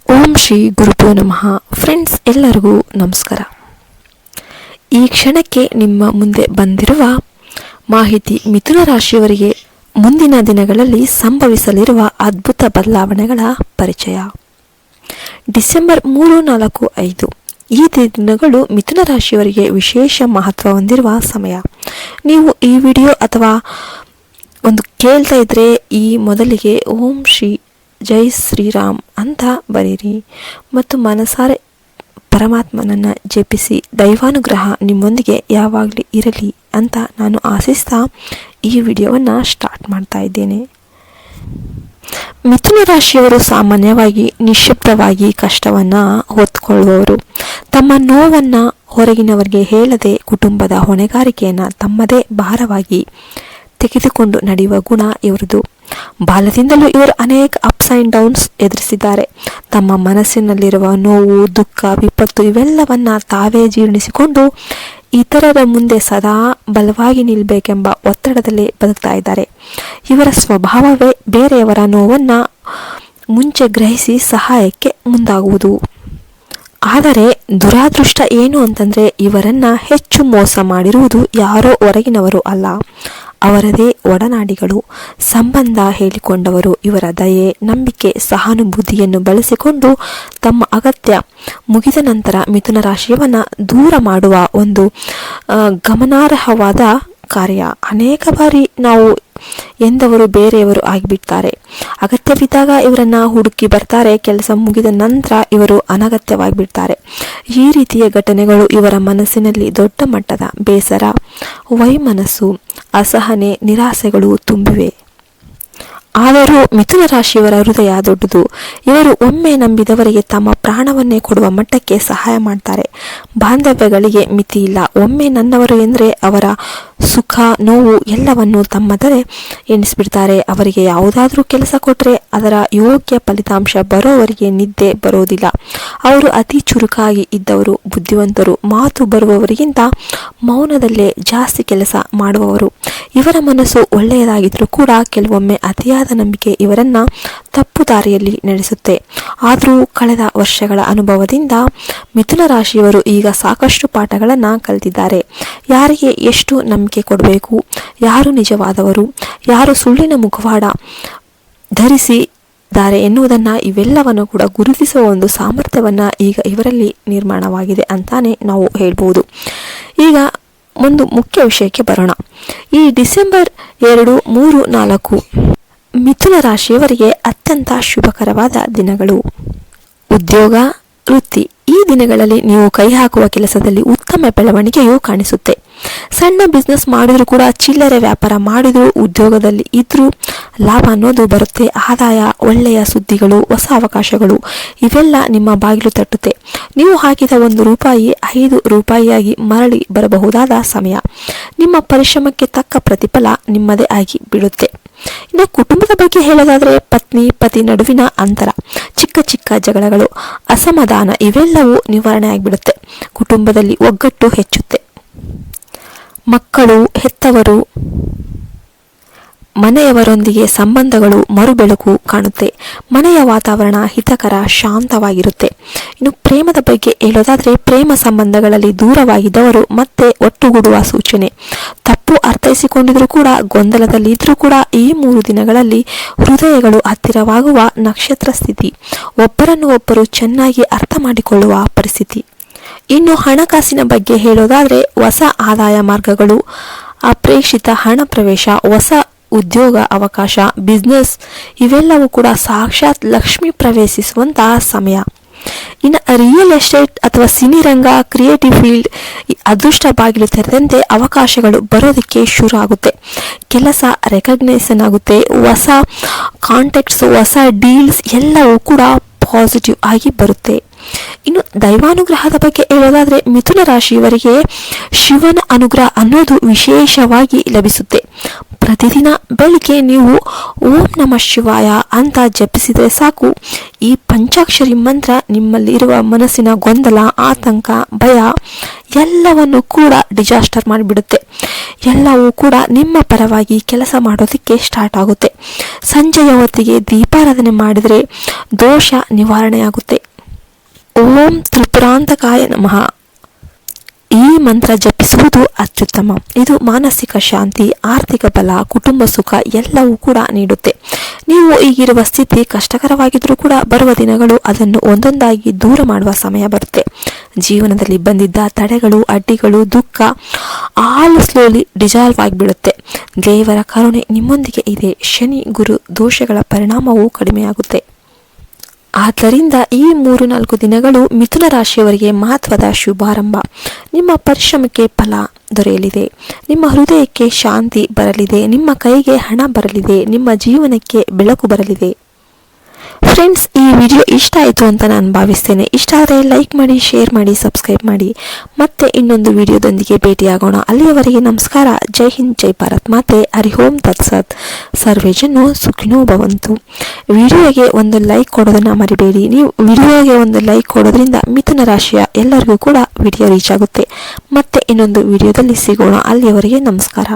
ಓಂ ಶ್ರೀ ಗುರುಭ್ಯೋ ನಮಃ. ಫ್ರೆಂಡ್ಸ್, ಎಲ್ಲರಿಗೂ ನಮಸ್ಕಾರ. ಈ ಕ್ಷಣಕ್ಕೆ ನಿಮ್ಮ ಮುಂದೆ ಬಂದಿರುವ ಮಾಹಿತಿ ಮಿಥುನ ರಾಶಿಯವರಿಗೆ ಮುಂದಿನ ದಿನಗಳಲ್ಲಿ ಸಂಭವಿಸಲಿರುವ ಅದ್ಭುತ ಬದಲಾವಣೆಗಳ ಪರಿಚಯ. ಡಿಸೆಂಬರ್ 3, 4, 5 ಈ ದಿನಗಳು ಮಿಥುನ ರಾಶಿಯವರಿಗೆ ವಿಶೇಷ ಮಹತ್ವ ಹೊಂದಿರುವ ಸಮಯ. ನೀವು ಈ ವಿಡಿಯೋ ಅಥವಾ ಒಂದು ಕೇಳ್ತಾ ಇದ್ರೆ ಈ ಮೊದಲಿಗೆ ಓಂ ಶ್ರೀ ಜೈ ಶ್ರೀರಾಮ್ ಅಂತ ಬರೀರಿ ಮತ್ತು ಮನಸಾರೆ ಪರಮಾತ್ಮನನ್ನು ಜಪಿಸಿ ದೈವಾನುಗ್ರಹ ನಿಮ್ಮೊಂದಿಗೆ ಯಾವಾಗಲೂ ಇರಲಿ ಅಂತ ನಾನು ಆಶಿಸ್ತಾ ಈ ವಿಡಿಯೋವನ್ನು ಸ್ಟಾರ್ಟ್ ಮಾಡ್ತಾ ಇದ್ದೇನೆ. ಮಿಥುನ ರಾಶಿಯವರು ಸಾಮಾನ್ಯವಾಗಿ ನಿಶ್ಶಬ್ದವಾಗಿ ಕಷ್ಟವನ್ನು ಹೊತ್ತುಕೊಳ್ಳುವವರು. ತಮ್ಮ ನೋವನ್ನು ಹೊರಗಿನವರಿಗೆ ಹೇಳದೆ ಕುಟುಂಬದ ಹೊಣೆಗಾರಿಕೆಯನ್ನು ತಮ್ಮದೇ ಭಾರವಾಗಿ ತೆಗೆದುಕೊಂಡು ನಡೆಯುವ ಗುಣ ಇವರದು. ಬಾಲ್ಯದಿಂದಲೂ ಇವರು ಅನೇಕ ಅಪ್ಸ್ ಆ್ಯಂಡ್ ಡೌನ್ಸ್ ಎದುರಿಸಿದ್ದಾರೆ. ತಮ್ಮ ಮನಸ್ಸಿನಲ್ಲಿರುವ ನೋವು, ದುಃಖ, ವಿಪತ್ತು ಇವೆಲ್ಲವನ್ನ ತಾವೇ ಜೀರ್ಣಿಸಿಕೊಂಡು ಇತರರ ಮುಂದೆ ಸದಾ ಬಲವಾಗಿ ನಿಲ್ಲಬೇಕೆಂಬ ಒತ್ತಡದಲ್ಲಿ ಬದುಕ್ತಾ ಇದ್ದಾರೆ. ಇವರ ಸ್ವಭಾವವೇ ಬೇರೆಯವರ ನೋವನ್ನು ಮುಂಚೆ ಗ್ರಹಿಸಿ ಸಹಾಯಕ್ಕೆ ಮುಂದಾಗುವುದು. ಆದರೆ ದುರಾದೃಷ್ಟ ಏನು ಅಂತಂದರೆ ಇವರನ್ನು ಹೆಚ್ಚು ಮೋಸ ಮಾಡಿರುವುದು ಯಾರೋ ಹೊರಗಿನವರು ಅಲ್ಲ, ಅವರದೇ ಒಡನಾಡಿಗಳು, ಸಂಬಂಧ ಹೇಳಿಕೊಂಡವರು. ಇವರ ದಯೆ, ನಂಬಿಕೆ, ಸಹಾನುಭೂತಿಯನ್ನು ಬಳಸಿಕೊಂಡು ತಮ್ಮ ಅಗತ್ಯ ಮುಗಿದ ನಂತರ ಮಿಥುನ ರಾಶಿಯವನ್ನ ದೂರ ಮಾಡುವ ಒಂದು ಗಮನಾರ್ಹವಾದ ಕಾರ್ಯ. ಅನೇಕ ಬಾರಿ ನಾವು ಎಂದವರು ಬೇರೆಯವರು ಆಗಿಬಿಡ್ತಾರೆ. ಅಗತ್ಯವಿದ್ದಾಗ ಇವರನ್ನ ಹುಡುಕಿ ಬರ್ತಾರೆ, ಕೆಲಸ ಮುಗಿದ ನಂತರ ಇವರು ಅನಗತ್ಯವಾಗಿಬಿಡ್ತಾರೆ. ಈ ರೀತಿಯ ಘಟನೆಗಳು ಇವರ ಮನಸ್ಸಿನಲ್ಲಿ ದೊಡ್ಡ ಮಟ್ಟದ ಬೇಸರ, ವೈಮನಸ್ಸು, ಅಸಹನೆ, ನಿರಾಸೆಗಳು ತುಂಬಿವೆ. ಆದರೂ ಮಿಥುನ ರಾಶಿಯವರ ಹೃದಯ ದೊಡ್ಡದು. ಇವರು ಒಮ್ಮೆ ನಂಬಿದವರಿಗೆ ತಮ್ಮ ಪ್ರಾಣವನ್ನೇ ಕೊಡುವ ಮಟ್ಟಕ್ಕೆ ಸಹಾಯ ಮಾಡ್ತಾರೆ. ಬಾಂಧವ್ಯಗಳಿಗೆ ಮಿತಿ ಇಲ್ಲ. ಒಮ್ಮೆ ನನ್ನವರು ಎಂದರೆ ಅವರ ಸುಖ, ನೋವು ಎಲ್ಲವನ್ನು ತಮ್ಮದರೆ ಎಣಿಸ್ಬಿಡ್ತಾರೆ. ಅವರಿಗೆ ಯಾವುದಾದ್ರೂ ಕೆಲಸ ಕೊಟ್ಟರೆ ಅದರ ಯೋಗ್ಯ ಫಲಿತಾಂಶ ಬರೋವರಿಗೆ ನಿದ್ದೆ ಬರೋದಿಲ್ಲ. ಅವರು ಅತಿ ಚುರುಕಾಗಿ ಇದ್ದವರು, ಬುದ್ಧಿವಂತರು, ಮಾತು ಬರುವವರಿಗಿಂತ ಮೌನದಲ್ಲೇ ಜಾಸ್ತಿ ಕೆಲಸ ಮಾಡುವವರು. ಇವರ ಮನಸ್ಸು ಒಳ್ಳೆಯದಾಗಿದ್ರೂ ಕೂಡ ಕೆಲವೊಮ್ಮೆ ಅತಿಯಾದ ನಂಬಿಕೆ ಇವರನ್ನ ತಪ್ಪು ದಾರಿಯಲ್ಲಿ ನಡೆಸುತ್ತೆ. ಆದರೂ ಕಳೆದ ವರ್ಷಗಳ ಅನುಭವದಿಂದ ಮಿಥುನ ರಾಶಿಯವರು ಈಗ ಸಾಕಷ್ಟು ಪಾಠಗಳನ್ನು ಕಲಿತಿದ್ದಾರೆ. ಯಾರಿಗೆ ಎಷ್ಟು ನಂಬಿಕೆ ಕೊಡಬೇಕು, ಯಾರು ನಿಜವಾದವರು, ಯಾರು ಸುಳ್ಳಿನ ಮುಖವಾಡ ಧರಿಸಿದ್ದಾರೆ ಎನ್ನುವುದನ್ನು ಇವೆಲ್ಲವನ್ನು ಕೂಡ ಗುರುತಿಸುವ ಒಂದು ಸಾಮರ್ಥ್ಯವನ್ನು ಈಗ ಇವರಲ್ಲಿ ನಿರ್ಮಾಣವಾಗಿದೆ ಅಂತಾನೆ ನಾವು ಹೇಳ್ಬೋದು. ಈಗ ಒಂದು ಮುಖ್ಯ ವಿಷಯಕ್ಕೆ ಬರೋಣ. ಈ ಡಿಸೆಂಬರ್ 2, 3, 4 ಮಿಥುನ ರಾಶಿಯವರಿಗೆ ಅತ್ಯಂತ ಶುಭಕರವಾದ ದಿನಗಳು. ಉದ್ಯೋಗ, ವೃತ್ತಿ ಈ ದಿನಗಳಲ್ಲಿ ನೀವು ಕೈ ಹಾಕುವ ಕೆಲಸದಲ್ಲಿ ಉತ್ತಮ ಬೆಳವಣಿಗೆಯು ಕಾಣಿಸುತ್ತೆ. ಸಣ್ಣ ಬಿಸ್ನೆಸ್ ಮಾಡಿದ್ರೂ ಕೂಡ, ಚಿಲ್ಲರೆ ವ್ಯಾಪಾರ ಮಾಡಿದ್ರೂ, ಉದ್ಯೋಗದಲ್ಲಿ ಇದ್ರೂ ಲಾಭ ಅನ್ನೋದು ಬರುತ್ತೆ. ಆದಾಯ, ಒಳ್ಳೆಯ ಸುದ್ದಿಗಳು, ಹೊಸ ಅವಕಾಶಗಳು ಇವೆಲ್ಲ ನಿಮ್ಮ ಬಾಗಿಲು ತಟ್ಟುತ್ತೆ. ನೀವು ಹಾಕಿದ ₹1 ₹5 ಮರಳಿ ಬರಬಹುದಾದ ಸಮಯ. ನಿಮ್ಮ ಪರಿಶ್ರಮಕ್ಕೆ ತಕ್ಕ ಪ್ರತಿಫಲ ನಿಮ್ಮದೇ ಆಗಿ ಬಿಡುತ್ತೆ. ಇನ್ನು ಕುಟುಂಬದ ಬಗ್ಗೆ ಹೇಳೋದಾದ್ರೆ, ಪತ್ನಿ ಪತಿ ನಡುವಿನ ಅಂತರ, ಚಿಕ್ಕ ಚಿಕ್ಕ ಜಗಳಗಳು, ಅಸಮಾಧಾನ ಇವೆಲ್ಲವೂ ನಿವಾರಣೆ ಆಗಿಬಿಡುತ್ತೆ. ಕುಟುಂಬದಲ್ಲಿ ಒಗ್ಗಟ್ಟು ಹೆಚ್ಚುತ್ತೆ. ಮಕ್ಕಳು, ಹೆತ್ತವರು, ಮನೆಯವರೊಂದಿಗೆ ಸಂಬಂಧಗಳು ಮರುಬೆಳಕು ಕಾಣುತ್ತೆ. ಮನೆಯ ವಾತಾವರಣ ಹಿತಕರ, ಶಾಂತವಾಗಿರುತ್ತೆ. ಇನ್ನು ಪ್ರೇಮದ ಬಗ್ಗೆ ಹೇಳೋದಾದ್ರೆ, ಪ್ರೇಮ ಸಂಬಂಧಗಳಲ್ಲಿ ದೂರವಾಗಿದ್ದವರು ಮತ್ತೆ ಒಟ್ಟುಗೂಡುವ ಸೂಚನೆ. ತಪ್ಪು ಅರ್ಥೈಸಿಕೊಂಡಿದ್ರೂ ಕೂಡ, ಗೊಂದಲದಲ್ಲಿ ಇದ್ರೂ ಕೂಡ ಈ 3 ದಿನಗಳಲ್ಲಿ ಹೃದಯಗಳು ಹತ್ತಿರವಾಗುವ ನಕ್ಷತ್ರ ಸ್ಥಿತಿ. ಒಬ್ಬರನ್ನು ಒಬ್ಬರು ಚೆನ್ನಾಗಿ ಅರ್ಥ ಮಾಡಿಕೊಳ್ಳುವ ಪರಿಸ್ಥಿತಿ. ಇನ್ನು ಹಣಕಾಸಿನ ಬಗ್ಗೆ ಹೇಳೋದಾದ್ರೆ, ಹೊಸ ಆದಾಯ ಮಾರ್ಗಗಳು, ಅಪ್ರೇಕ್ಷಿತ ಹಣ ಪ್ರವೇಶ, ಹೊಸ ಉದ್ಯೋಗ ಅವಕಾಶ, ಬಿಸ್ನೆಸ್ ಇವೆಲ್ಲವೂ ಕೂಡ ಸಾಕ್ಷಾತ್ ಲಕ್ಷ್ಮಿ ಪ್ರವೇಶಿಸುವಂತಹ ಸಮಯ. ಇನ್ನು ರಿಯಲ್ ಎಸ್ಟೇಟ್ ಅಥವಾ ಸಿನಿ ರಂಗ, ಕ್ರಿಯೇಟಿವ್ ಫೀಲ್ಡ್ ಅದೃಷ್ಟ ಬಾಗಿಲು ತೆರೆದಂತೆ ಅವಕಾಶಗಳು ಬರೋದಕ್ಕೆ ಶುರು ಆಗುತ್ತೆ. ಕೆಲಸ ರೆಕಗ್ನೈಸನ್ ಆಗುತ್ತೆ. ಹೊಸ ಕಾಂಟ್ಯಾಕ್ಟ್ಸ್, ಹೊಸ ಡೀಲ್ಸ್ ಎಲ್ಲವೂ ಕೂಡ ಪಾಸಿಟಿವ್ ಆಗಿ ಬರುತ್ತೆ. ಇನ್ನು ದೈವಾನುಗ್ರಹದ ಬಗ್ಗೆ ಹೇಳೋದಾದ್ರೆ ಮಿಥುನ ರಾಶಿಯವರಿಗೆ ಶಿವನ ಅನುಗ್ರಹ ಅನ್ನೋದು ವಿಶೇಷವಾಗಿ ಲಭಿಸುತ್ತೆ. ಪ್ರತಿದಿನ ಬೆಳಿಗ್ಗೆ ನೀವು ಓಂ ನಮಃ ಶಿವಾಯ ಅಂತ ಜಪಿಸಿದರೆ ಸಾಕು, ಈ ಪಂಚಾಕ್ಷರಿ ಮಂತ್ರ ನಿಮ್ಮಲ್ಲಿರುವ ಮನಸ್ಸಿನ ಗೊಂದಲ, ಆತಂಕ, ಭಯ ಎಲ್ಲವನ್ನು ಕೂಡ ಡಿಸಾಸ್ಟರ್ ಮಾಡಿಬಿಡುತ್ತೆ. ಎಲ್ಲವೂ ಕೂಡ ನಿಮ್ಮ ಪರವಾಗಿ ಕೆಲಸ ಮಾಡೋದಕ್ಕೆ ಸ್ಟಾರ್ಟ್ ಆಗುತ್ತೆ. ಸಂಜೆಯ ಹೊತ್ತಿಗೆ ದೀಪಾರಾಧನೆ ಮಾಡಿದರೆ ದೋಷ ನಿವಾರಣೆಯಾಗುತ್ತೆ. ಓಂ ತ್ರಿಪುರಾಂತಕಾಯ ನಮಃ ಈ ಮಂತ್ರ ಜಪಿಸುವುದು ಅತ್ಯುತ್ತಮ. ಇದು ಮಾನಸಿಕ ಶಾಂತಿ, ಆರ್ಥಿಕ ಬಲ, ಕುಟುಂಬ ಸುಖ ಎಲ್ಲವೂ ಕೂಡ ನೀಡುತ್ತೆ. ನೀವು ಈಗಿರುವ ಸ್ಥಿತಿ ಕಷ್ಟಕರವಾಗಿದ್ರೂ ಕೂಡ ಬರುವ ದಿನಗಳು ಅದನ್ನು ಒಂದೊಂದಾಗಿ ದೂರ ಮಾಡುವ ಸಮಯ ಬರುತ್ತೆ. ಜೀವನದಲ್ಲಿ ಬಂದಿದ್ದ ತಡೆಗಳು, ಅಡ್ಡಿಗಳು, ದುಃಖ ಆಲ್ ಸ್ಲೋಲಿ ಡಿಸಾಲ್ವ್ ಆಗಿಬಿಡುತ್ತೆ. ದೇವರ ಕರುಣೆ ನಿಮ್ಮೊಂದಿಗೆ ಇದೆ. ಶನಿ ಗುರು ದೋಷಗಳ ಪರಿಣಾಮವೂ ಕಡಿಮೆಯಾಗುತ್ತೆ. ಆದ್ದರಿಂದ ಈ 3-4 ದಿನಗಳು ಮಿಥುನ ರಾಶಿಯವರಿಗೆ ಮಹತ್ವದ ಶುಭಾರಂಭ. ನಿಮ್ಮ ಪರಿಶ್ರಮಕ್ಕೆ ಫಲ ದೊರೆಯಲಿದೆ. ನಿಮ್ಮ ಹೃದಯಕ್ಕೆ ಶಾಂತಿ ಬರಲಿದೆ. ನಿಮ್ಮ ಕೈಗೆ ಹಣ ಬರಲಿದೆ. ನಿಮ್ಮ ಜೀವನಕ್ಕೆ ಬೆಳಕು ಬರಲಿದೆ. ಫ್ರೆಂಡ್ಸ್, ಈ ವಿಡಿಯೋ ಇಷ್ಟ ಆಯಿತು ಅಂತ ನಾನು ಭಾವಿಸ್ತೇನೆ. ಇಷ್ಟ ಆದರೆ ಲೈಕ್ ಮಾಡಿ, ಶೇರ್ ಮಾಡಿ, ಸಬ್ಸ್ಕ್ರೈಬ್ ಮಾಡಿ. ಮತ್ತೆ ಇನ್ನೊಂದು ವಿಡಿಯೋದೊಂದಿಗೆ ಭೇಟಿಯಾಗೋಣ. ಅಲ್ಲಿಯವರೆಗೆ ನಮಸ್ಕಾರ. ಜೈ ಹಿಂದ್, ಜೈ ಭಾರತ್ ಮಾತೆ. ಹರಿ ಓಂ ತತ್ಸತ್. ಸರ್ವೇ ಜನ ಸುಖಿನೋ ಭವಂತು. ವಿಡಿಯೋಗೆ ಒಂದು ಲೈಕ್ ಕೊಡೋದನ್ನು ಮರಿಬೇಡಿ. ನೀವು ವಿಡಿಯೋಗೆ ಒಂದು ಲೈಕ್ ಕೊಡೋದ್ರಿಂದ ಮಿಥುನ ರಾಶಿಯ ಎಲ್ಲರಿಗೂ ಕೂಡ ವಿಡಿಯೋ ರೀಚ್ ಆಗುತ್ತೆ. ಮತ್ತೆ ಇನ್ನೊಂದು ವಿಡಿಯೋದಲ್ಲಿ ಸಿಗೋಣ. ಅಲ್ಲಿಯವರೆಗೆ ನಮಸ್ಕಾರ.